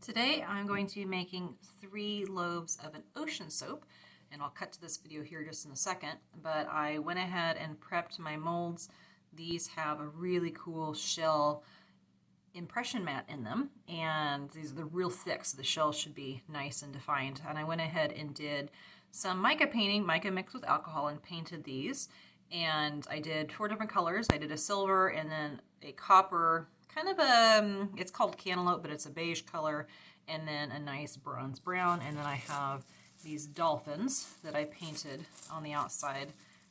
Today I'm going to be making 3 loaves of an ocean soap, and I'll cut to this video here just in a second, but I went ahead and prepped my molds. These have a really cool shell impression mat in them, and they're real thick, so the shell should be nice and defined. And I went ahead and did some mica painting, mica mixed with alcohol, and painted these. And I did 4 different colors. I did a silver and then a copper, kind of a, it's called cantaloupe, but it's a beige color, and then a nice bronze brown. And then I have these dolphins that I painted on the outside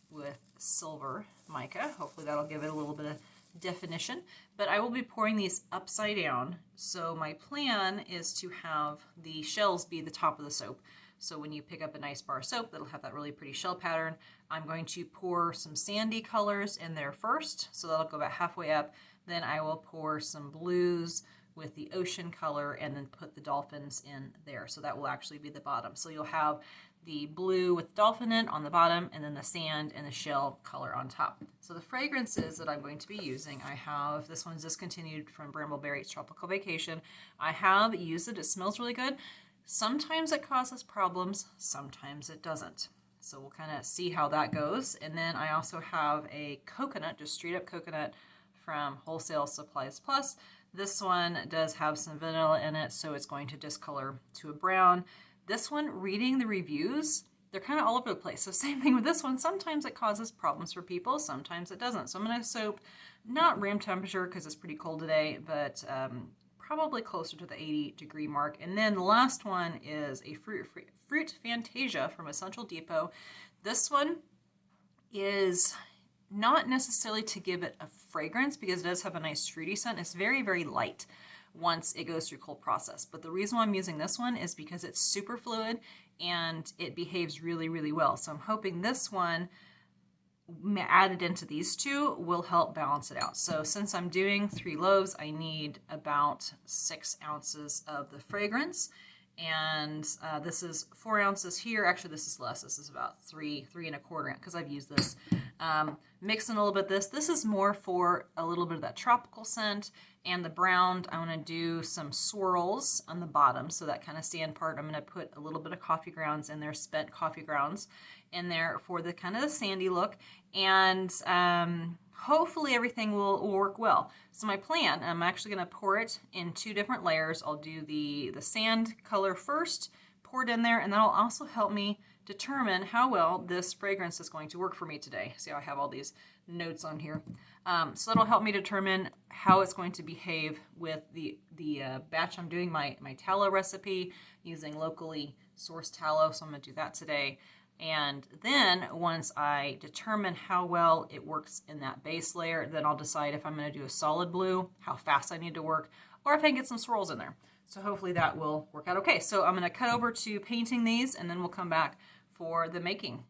with silver mica. Hopefully that'll give it a little bit of definition. But I will be pouring these upside down. So my plan is to have the shells be the top of the soap. So when you pick up a nice bar of soap, that'll have that really pretty shell pattern. I'm going to pour some sandy colors in there first, so that'll go about halfway up. Then I will pour some blues with the ocean color and then put the dolphins in there. So that will actually be the bottom. So you'll have the blue with dolphin in on the bottom, and then the sand and the shell color on top. So the fragrances that I'm going to be using, I have, this one's discontinued from Brambleberry's Tropical Vacation. I have used it, it smells really good. Sometimes it causes problems, sometimes it doesn't. So we'll kind of see how that goes. And then I also have a coconut, just straight up coconut from Wholesale Supplies Plus. This one does have some vanilla in it, so it's going to discolor to a brown. This one, reading the reviews, they're kind of all over the place. So same thing with this one. Sometimes it causes problems for people, sometimes it doesn't. So I'm going to soap, not room temperature because it's pretty cold today, but probably closer to the 80-degree mark. And then the last one is a Fruit Fantasia from Essential Depot. This one is not necessarily to give it a fragrance because it does have a nice fruity scent. It's very, very light once it goes through cold process. But the reason why I'm using this one is because it's super fluid and it behaves really, really well. So I'm hoping this one added into these two will help balance it out. So since I'm doing 3 loaves, I need about 6 ounces of the fragrance. And this is 4 ounces here. Actually, this is less. This is about 3 1/4 because I've used this. Mix in a little bit of this. This is more for a little bit of that tropical scent. And the brown, I want to do some swirls on the bottom. So that kind of sand part, I'm going to put a little bit of coffee grounds in there, spent coffee grounds in there for the kind of the sandy look. And hopefully everything will work well. So my plan, I'm actually going to pour it in 2 different layers. I'll do the sand color first, pour it in there, and that'll also help me determine how well this fragrance is going to work for me today. See how I have all these notes on here. So that'll help me determine how it's going to behave with the batch I'm doing, my tallow recipe using locally sourced tallow. So I'm going to do that today. And then once I determine how well it works in that base layer, then I'll decide if I'm going to do a solid blue, how fast I need to work, or if I can get some swirls in there. So hopefully that will work out okay. So I'm going to cut over to painting these, and then we'll come back for the making.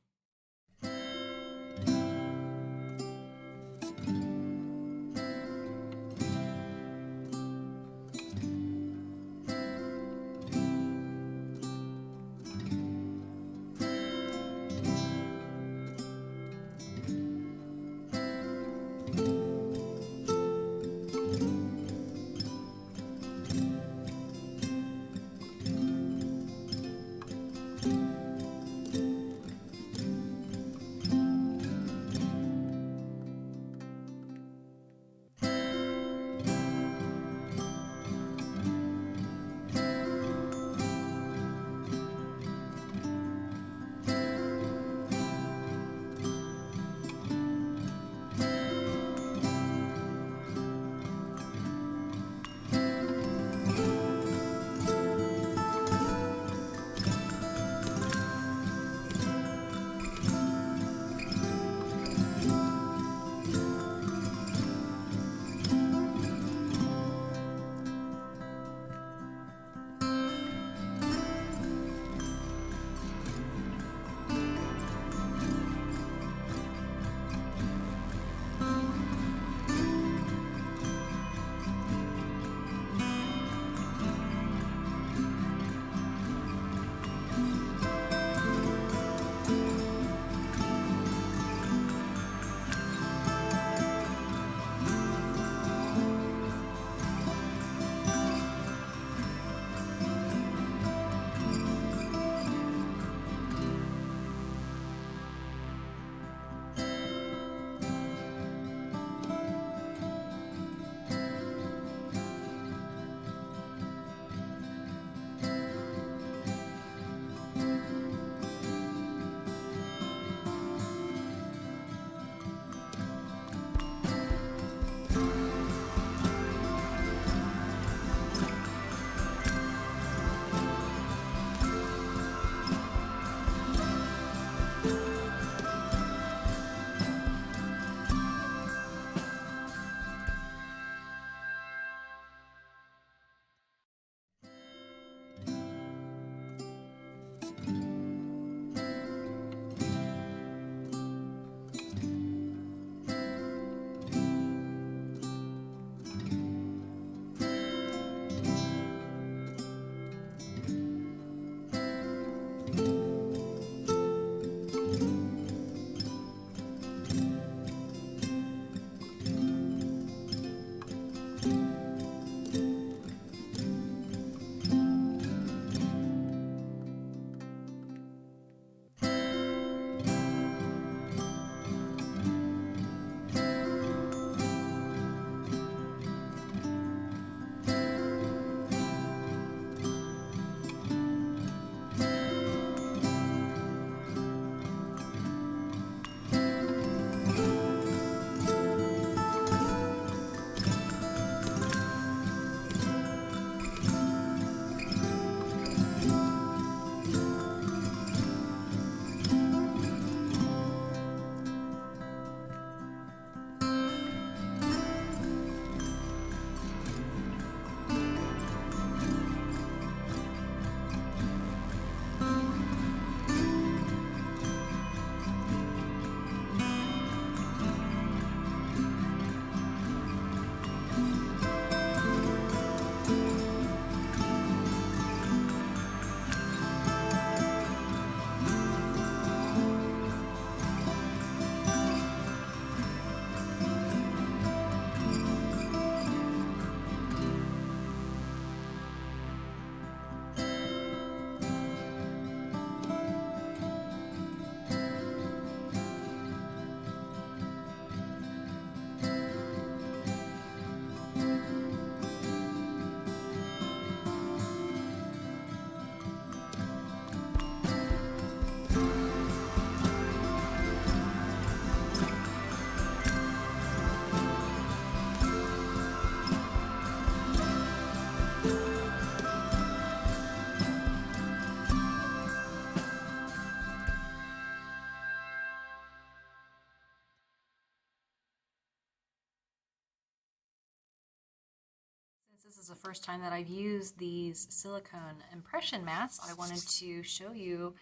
This is the first time that I've used these silicone impression mats. I wanted to show you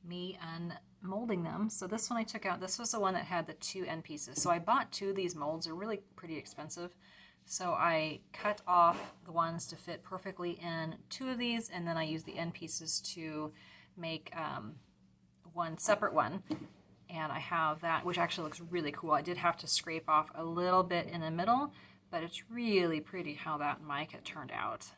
me unmolding them. So this one I took out, this was the one that had the 2 end pieces. So I bought 2 of these molds. They're really pretty expensive. So I cut off the ones to fit perfectly in 2 of these, and then I used the end pieces to make one separate one. And I have that, which actually looks really cool. I did have to scrape off a little bit in the middle, but it's really pretty how that mica turned out.